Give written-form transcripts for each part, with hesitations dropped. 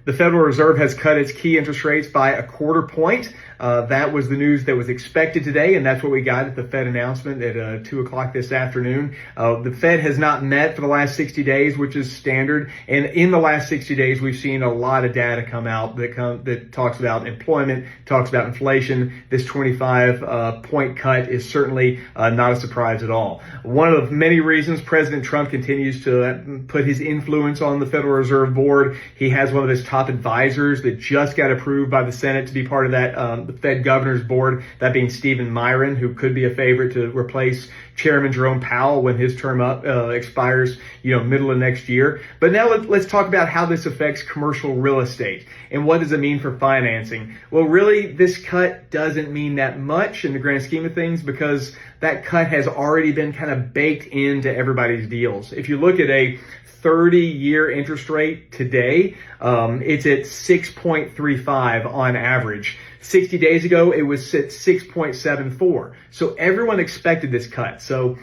The Federal Reserve has cut its key interest rates by a quarter point. That was the news that was expected today, and that's what we got at the Fed announcement at 2 o'clock this afternoon. The Fed has not met for the last 60 days, which is standard. And in the last 60 days, we've seen a lot of data come out that talks about employment, talks about inflation. This 25-point cut is certainly not a surprise at all. One of many reasons President Trump continues to put his influence on the Federal Reserve Board. He has one of his top advisors that just got approved by the Senate to be part of that the Fed Governor's Board, that being Stephen Miron, who could be a favorite to replace Chairman Jerome Powell when his term expires, middle of next year. But now let's talk about how this affects commercial real estate and what does it mean for financing. Well, really, this cut doesn't mean that much in the grand scheme of things because that cut has already been kind of baked into everybody's deals. If you look at a 30-year interest rate today, it's at 6.35 on average. 60 days ago, it was at 6.74. So everyone expected this cut. So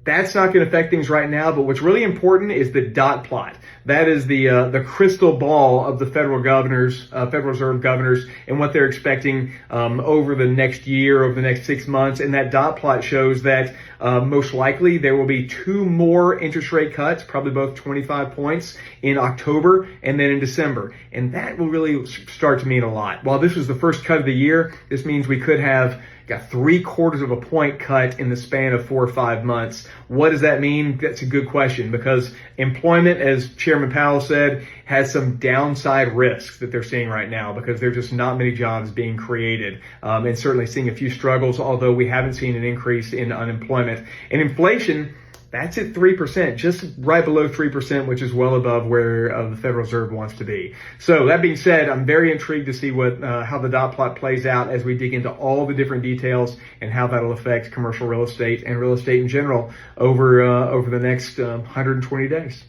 that's not going to affect things right now. But what's really important is the dot plot. That is the crystal ball of the Federal Reserve governors, and what they're expecting over the next year, over the next 6 months. And that dot plot shows that most likely there will be 2 more interest rate cuts, probably both 25 points, in October and then in December. And that will really start to mean a lot. While this was the first cut of the year, this means we could have got 3/4 of a point cut in the span of 4 or 5 months. What does that mean? That's a good question, because employment, as Chairman Powell said, has some downside risks that they're seeing right now because there's just not many jobs being created, and certainly seeing a few struggles, although we haven't seen an increase in unemployment. And inflation, that's at 3%, just right below 3%, which is well above where the Federal Reserve wants to be. So that being said, I'm very intrigued to see how the dot plot plays out as we dig into all the different details and how that'll affect commercial real estate and real estate in general over the next 120 days.